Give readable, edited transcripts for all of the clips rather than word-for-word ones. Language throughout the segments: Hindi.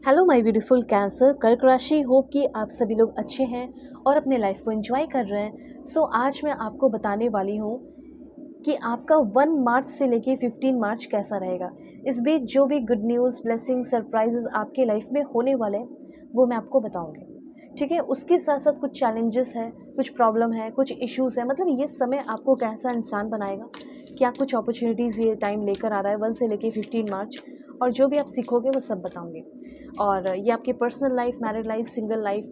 हेलो माय ब्यूटीफुल कैंसर कर्क राशि। होप कि आप सभी लोग अच्छे हैं और अपने लाइफ को एंजॉय कर रहे हैं। आज मैं आपको बताने वाली हूँ कि आपका 1 मार्च से लेके 15 मार्च कैसा रहेगा। इस बीच जो भी गुड न्यूज़, ब्लेसिंग, सरप्राइजेस आपके लाइफ में होने वाले हैं वो मैं आपको बताऊंगी। ठीक है, उसके साथ साथ कुछ चैलेंजेस है, कुछ प्रॉब्लम है, कुछ इश्यूज़ है। मतलब ये समय आपको कैसा इंसान बनाएगा, क्या कुछ अपॉर्चुनिटीज़ ये टाइम लेकर आ रहा है 1 से लेके 15 मार्च, और जो भी आप सीखोगे वो सब बताऊंगी। और ये आपकी personal life, married life, single life,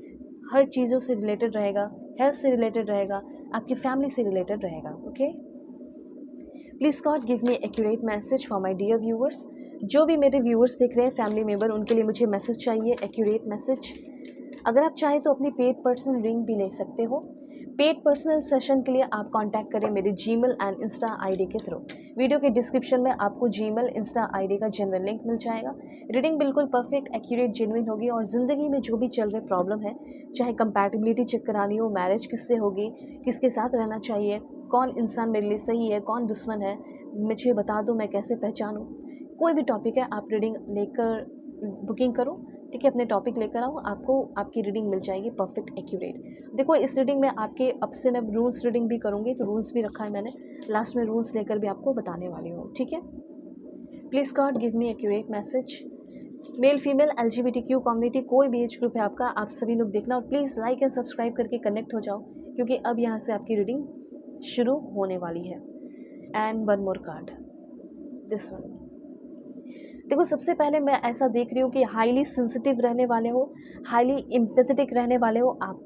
हर चीज़ों से रिलेटेड रहेगा, हेल्थ से रिलेटेड रहेगा, आपकी फैमिली से रिलेटेड रहेगा। Okay, please God give me accurate message for my dear viewers. जो भी मेरे व्यूअर्स देख रहे हैं, फैमिली मेम्बर, उनके लिए मुझे मैसेज चाहिए, एक्यूरेट मैसेज। अगर आप चाहें तो अपनी पेड पर्सनल रीडिंग भी ले सकते हो। पेड पर्सनल सेशन के लिए आप कांटेक्ट करें मेरे जीमेल एंड इंस्टा आईडी के थ्रू। वीडियो के डिस्क्रिप्शन में आपको जीमेल, इंस्टा आईडी का जेन्युइन लिंक मिल जाएगा। रीडिंग बिल्कुल परफेक्ट, एक्यूरेट, जेन्युइन होगी और ज़िंदगी में जो भी चल रहे प्रॉब्लम है, चाहे कंपैटिबिलिटी चेक करानी हो, मैरिज किससे होगी, किसके साथ रहना चाहिए, कौन इंसान मेरे लिए सही है, कौन दुश्मन है, मुझे बता दो, मैं कैसे पहचानूँ। कोई भी टॉपिक है, आप रीडिंग लेकर बुकिंग करो। ठीक है, अपने टॉपिक लेकर आओ, आपको आपकी रीडिंग मिल जाएगी परफेक्ट, एक्यूरेट। देखो, इस रीडिंग में आपके अब से मैं रूल्स रीडिंग भी करूँगी, तो रूल्स भी रखा है मैंने, लास्ट में रूल्स लेकर भी आपको बताने वाली हूँ। ठीक है, please God give me accurate message. Male, female, LGBTQ community, कोई भी एज ग्रुप है आपका, आप सभी लोग देखना, और प्लीज़ लाइक एंड सब्सक्राइब करके कनेक्ट हो जाओ, क्योंकि अब यहाँ से आपकी रीडिंग शुरू होने वाली है। And one more card, this one. देखो, सबसे पहले मैं ऐसा देख रही हूँ कि हाईली सेंसिटिव रहने वाले हो, हाईली एम्पैथेटिक रहने वाले हो आप।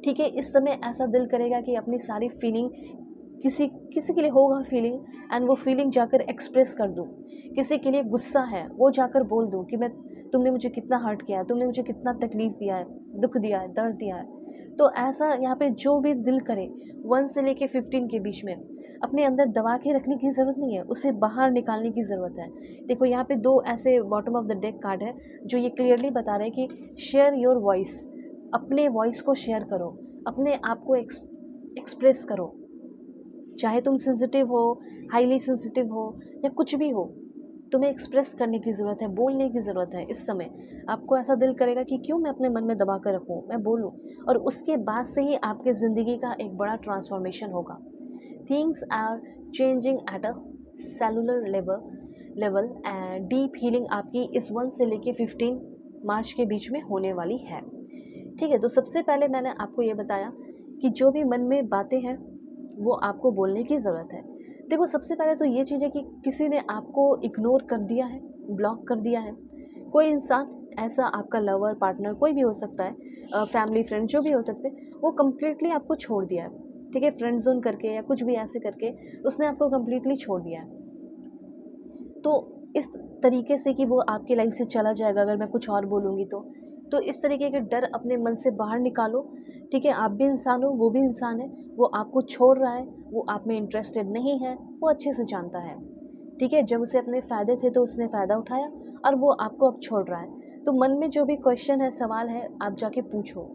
ठीक है, इस समय ऐसा दिल करेगा कि अपनी सारी फीलिंग, किसी किसी के लिए होगा फीलिंग, एंड वो फीलिंग जाकर एक्सप्रेस कर दूँ। किसी के लिए गुस्सा है, वो जाकर बोल दूँ कि मैं, तुमने मुझे कितना हर्ट किया है, तुमने मुझे कितना तकलीफ़ दिया है, दुख दिया है, दर्द दिया है। तो ऐसा यहाँ पे जो भी दिल करे 1 से लेके 15 के बीच में, अपने अंदर दबा के रखने की ज़रूरत नहीं है, उसे बाहर निकालने की ज़रूरत है। देखो, यहाँ पे 2 ऐसे bottom of the deck card है जो ये क्लियरली बता रहे हैं कि शेयर योर वॉइस, अपने वॉइस को शेयर करो, अपने आप को एक्सप्रेस करो। चाहे तुम सेंसिटिव हो, हाईली सेंसिटिव हो, या कुछ भी हो, तुम्हें एक्सप्रेस करने की ज़रूरत है, बोलने की ज़रूरत है। इस समय आपको ऐसा दिल करेगा कि क्यों मैं अपने मन में दबा कर रखूँ, मैं बोलूँ, और उसके बाद से ही आपकी ज़िंदगी का एक बड़ा ट्रांसफॉर्मेशन होगा। Things are changing at a cellular level and deep healing आपकी इस 1 से लेके 15 मार्च के बीच में होने वाली है। ठीक है, तो सबसे पहले मैंने आपको ये बताया कि जो भी मन में बातें हैं वो आपको बोलने की ज़रूरत है। देखो, सबसे पहले तो ये चीज़ है कि किसी ने आपको इग्नोर कर दिया है, ब्लॉक कर दिया है। कोई इंसान ऐसा, आपका लवर, पार्टनर, कोई भी हो सकता है, फैमिली, फ्रेंड, जो भी हो सकते हैं, वो कम्प्लीटली आपको छोड़ दिया है। ठीक है, फ्रेंड जोन करके या कुछ भी ऐसे करके उसने आपको कम्प्लीटली छोड़ दिया है। तो इस तरीके से कि वो आपकी लाइफ से चला जाएगा, अगर मैं कुछ और बोलूँगी तो इस तरीके के डर अपने मन से बाहर निकालो। ठीक है, आप भी इंसान हो, वो भी इंसान है, वो आपको छोड़ रहा है, वो आप में इंटरेस्टेड नहीं है, वो अच्छे से जानता है। ठीक है, जब उसे अपने फ़ायदे थे तो उसने फ़ायदा उठाया, और वो आपको अब छोड़ रहा है। तो मन में जो भी क्वेश्चन है, सवाल है, आप जाके पूछो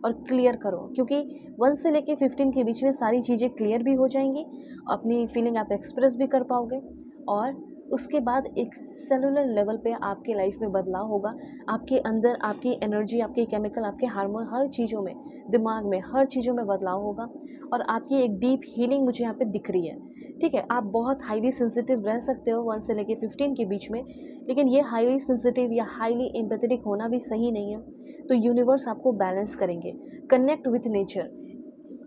और क्लियर करो, क्योंकि 1 से लेके 15 के बीच में सारी चीज़ें क्लियर भी हो जाएंगी, अपनी फीलिंग आप एक्सप्रेस भी कर पाओगे, और उसके बाद एक सेलुलर लेवल पे आपके लाइफ में बदलाव होगा। आपके अंदर आपकी एनर्जी, आपके केमिकल, आपके हार्मोन, हर चीज़ों में, दिमाग में, हर चीज़ों में बदलाव होगा, और आपकी एक डीप हीलिंग मुझे यहाँ पे दिख रही है। ठीक है, आप बहुत हाईली सेंसिटिव रह सकते हो 1 से लेके 15 के बीच में, लेकिन ये हाईली सेंसिटिव या हाईली एम्पैथेटिक होना भी सही नहीं है। तो यूनिवर्स आपको बैलेंस करेंगे। Connect with nature.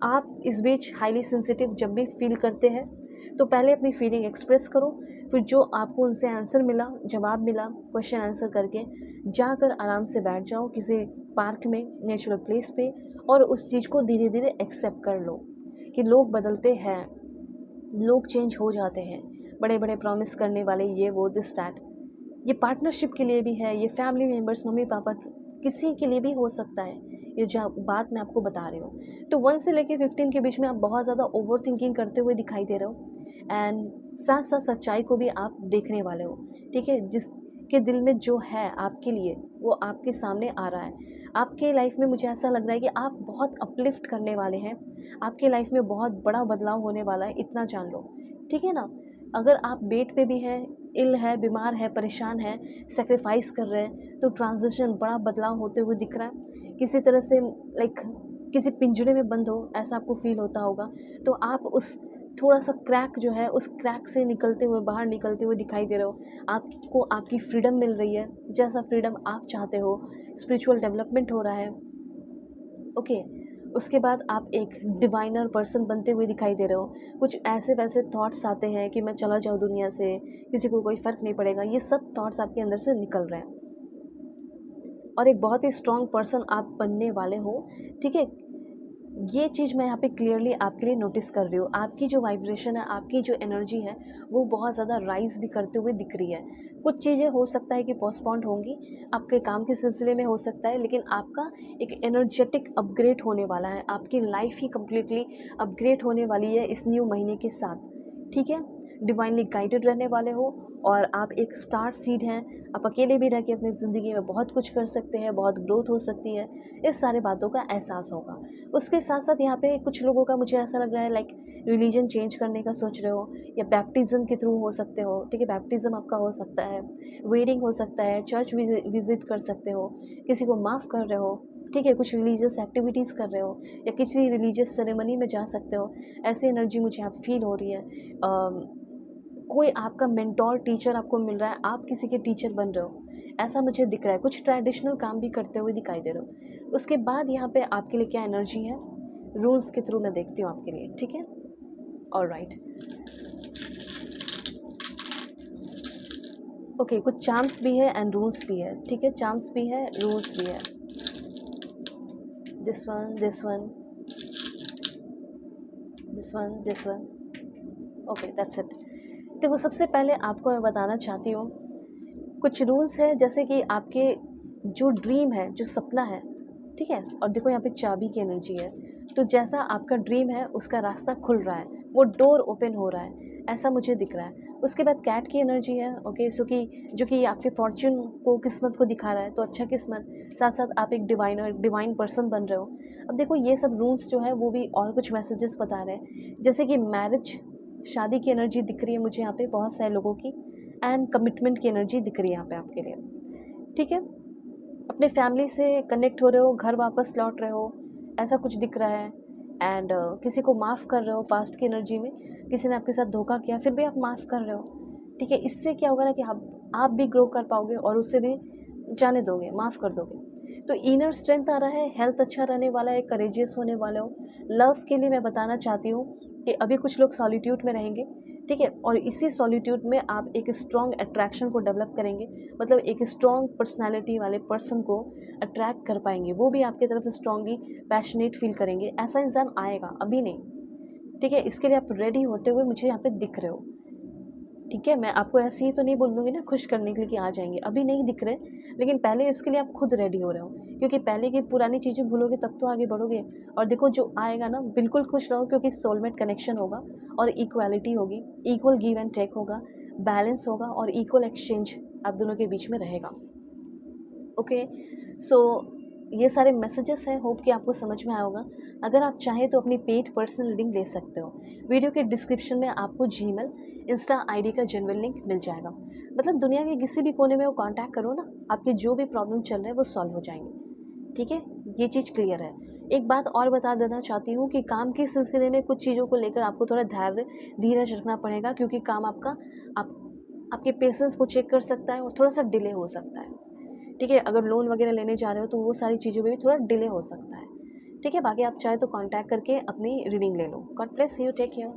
आप इस बीच हाईली सेंसिटिव जब भी फील करते हैं तो पहले अपनी फीलिंग एक्सप्रेस करो, फिर जो आपको उनसे आंसर मिला, जवाब मिला, क्वेश्चन आंसर करके जाकर आराम से बैठ जाओ किसी पार्क में, नेचुरल प्लेस पे, और उस चीज़ को धीरे धीरे एक्सेप्ट कर लो कि लोग बदलते हैं, लोग चेंज हो जाते हैं, बड़े बड़े प्रॉमिस करने वाले, ये वो दिस डैट। ये पार्टनरशिप के लिए भी है, ये फैमिली मेम्बर्स, मम्मी पापा, किसी के लिए भी हो सकता है, ये जो बात मैं आपको बता रही हूँ। तो 1 से लेके 15 के बीच में आप बहुत ज़्यादा ओवर थिंकिंग करते हुए दिखाई दे रहे हो, एंड साथ साथ सच्चाई को भी आप देखने वाले हो। ठीक है, जिसके दिल में जो है आपके लिए वो आपके सामने आ रहा है। आपके लाइफ में मुझे ऐसा लग रहा है कि आप बहुत अपलिफ्ट करने वाले हैं, आपके लाइफ में बहुत बड़ा बदलाव होने वाला है, इतना जान लो। ठीक है ना, अगर आप बेड पे भी हैं, इल है, बीमार है, परेशान है, सेक्रीफाइस कर रहे हैं, तो ट्रांजिशन बड़ा बदलाव होते हुए दिख रहा है। किसी तरह से लाइक किसी पिंजरे में बंद हो ऐसा आपको फील होता होगा, तो आप उस थोड़ा सा क्रैक जो है उस क्रैक से निकलते हुए, बाहर निकलते हुए दिखाई दे रहे हो। आपको आपकी फ्रीडम मिल रही है, जैसा फ्रीडम आप चाहते हो, स्पिरिचुअल डेवलपमेंट हो रहा है। ओके, उसके बाद आप एक डिवाइनर पर्सन बनते हुए दिखाई दे रहे हो। कुछ ऐसे वैसे थॉट्स आते हैं कि मैं चला जाऊँ दुनिया से, किसी को कोई फ़र्क नहीं पड़ेगा, ये सब थॉट्स आपके अंदर से निकल रहे हैं और एक बहुत ही स्ट्रॉन्ग पर्सन आप बनने वाले हो। ठीक है, ये चीज़ मैं यहाँ पे क्लियरली आपके लिए नोटिस कर रही हूँ। आपकी जो वाइब्रेशन है, आपकी जो एनर्जी है, वो बहुत ज़्यादा राइज़ भी करते हुए दिख रही है। कुछ चीज़ें हो सकता है कि पोस्टपोन्ड होंगी, आपके काम के सिलसिले में हो सकता है, लेकिन आपका एक एनर्जेटिक अपग्रेड होने वाला है। आपकी लाइफ ही कम्प्लीटली अपग्रेड होने वाली है इस न्यू महीने के साथ। ठीक है, डिवाइनली गाइडेड रहने वाले हो और आप एक स्टार सीड हैं। आप अकेले भी रह के अपनी ज़िंदगी में बहुत कुछ कर सकते हैं, बहुत ग्रोथ हो सकती है, इस सारे बातों का एहसास होगा। उसके साथ साथ यहाँ पे कुछ लोगों का मुझे ऐसा लग रहा है लाइक रिलीजन चेंज करने का सोच रहे हो या बैप्टिज़म के थ्रू हो सकते हो। ठीक है, बैप्टिज़म आपका हो सकता है, वेडिंग हो सकता है, चर्च विजिट कर सकते हो, किसी को माफ़ कर रहे हो। ठीक है, कुछ रिलीजियस एक्टिविटीज़ कर रहे हो या किसी रिलीजियस सेरेमनी में जा सकते हो। ऐसी एनर्जी मुझे यहाँ फील हो रही है। कोई आपका मेंटोर टीचर आपको मिल रहा है, आप किसी के टीचर बन रहे हो, ऐसा मुझे दिख रहा है। कुछ ट्रेडिशनल काम भी करते हुए दिखाई दे रहे हो। उसके बाद यहाँ पे आपके लिए क्या एनर्जी है, रूल्स के थ्रू मैं देखती हूँ आपके लिए। ठीक है, ऑलराइट। ओके, कुछ चार्म्स भी है एंड रूल्स भी है। ठीक है, चार्म्स भी है, रूल्स भी है। This one, this one, this one, this one. Okay, that's it. देखो, सबसे पहले आपको मैं बताना चाहती हूँ, कुछ रूल्स है जैसे कि आपके जो ड्रीम है, जो सपना है, ठीक है, और देखो यहाँ पे चाबी की एनर्जी है, तो जैसा आपका ड्रीम है उसका रास्ता खुल रहा है, वो डोर ओपन हो रहा है, ऐसा मुझे दिख रहा है। उसके बाद कैट की एनर्जी है। ओके, सो कि जो कि आपके फॉर्च्यून को, किस्मत को दिखा रहा है, तो अच्छा किस्मत, साथ साथ आप एक डिवाइन पर्सन बन रहे हो। अब देखो, ये सब रूल्स जो है वो भी और कुछ मैसेजेस बता रहे हैं, जैसे कि मैरिज, शादी की एनर्जी दिख रही है मुझे यहाँ पे बहुत सारे लोगों की, एंड कमिटमेंट की एनर्जी दिख रही है यहाँ पे आपके लिए। ठीक है, अपने फैमिली से कनेक्ट हो रहे हो, घर वापस लौट रहे हो, ऐसा कुछ दिख रहा है। एंड किसी को माफ़ कर रहे हो, पास्ट की एनर्जी में किसी ने आपके साथ धोखा किया, फिर भी आप माफ़ कर रहे हो। ठीक है, इससे क्या होगा ना कि आप भी ग्रो कर पाओगे और उससे भी जाने दोगे, माफ़ कर दोगे। तो इनर स्ट्रेंथ आ रहा है, हेल्थ अच्छा रहने वाला है, करेजियस होने वाले हो। लव के लिए मैं बताना चाहती हूँ कि अभी कुछ लोग सॉलिट्यूड में रहेंगे। ठीक है, और इसी सॉलिट्यूड में आप एक स्ट्रॉन्ग अट्रैक्शन को डेवलप करेंगे, मतलब एक स्ट्रॉन्ग पर्सनालिटी वाले पर्सन को अट्रैक्ट कर पाएंगे, वो भी आपकी तरफ स्ट्रॉन्गली पैशनेट फील करेंगे। ऐसा इंसान आएगा, अभी नहीं। ठीक है, इसके लिए आप रेडी होते हुए मुझे यहाँ पे दिख रहे हो। ठीक है, मैं आपको ऐसे ही तो नहीं बोल दूँगी ना खुश करने के लिए कि आ जाएंगे, अभी नहीं दिख रहे, लेकिन पहले इसके लिए आप खुद रेडी हो रहे हो, क्योंकि पहले की पुरानी चीज़ें भूलोगे तब तो आगे बढ़ोगे। और देखो, जो आएगा ना, बिल्कुल खुश रहो, क्योंकि सोलमेट कनेक्शन होगा और इक्वालिटी होगी, इक्वल गिव एंड टेक होगा, बैलेंस होगा और इक्वल एक्सचेंज आप दोनों के बीच में रहेगा। ओके, सो ये सारे मैसेजेस हैं, होप कि आपको समझ में आया होगा। अगर आप चाहें तो अपनी पेड पर्सनल रीडिंग ले सकते हो। वीडियो के डिस्क्रिप्शन में आपको जीमेल, इंस्टा आईडी का जेन्युइन लिंक मिल जाएगा। मतलब दुनिया के किसी भी कोने में वो कांटेक्ट करो ना, आपके जो भी प्रॉब्लम चल रहे हैं वो सॉल्व हो जाएंगे। ठीक है, ये चीज़ क्लियर है। एक बात और बता देना चाहती हूँ कि काम के सिलसिले में कुछ चीज़ों को लेकर आपको थोड़ा धैर्य, धीरज रखना पड़ेगा, क्योंकि काम आपके पेशेंस को चेक कर सकता है और थोड़ा सा डिले हो सकता है। ठीक है, अगर लोन वगैरह लेने जा रहे हो तो वो सारी चीज़ों में भी थोड़ा डिले हो सकता है। ठीक है, बाकी आप चाहे तो कांटेक्ट करके अपनी रीडिंग ले लो। God bless you, take care.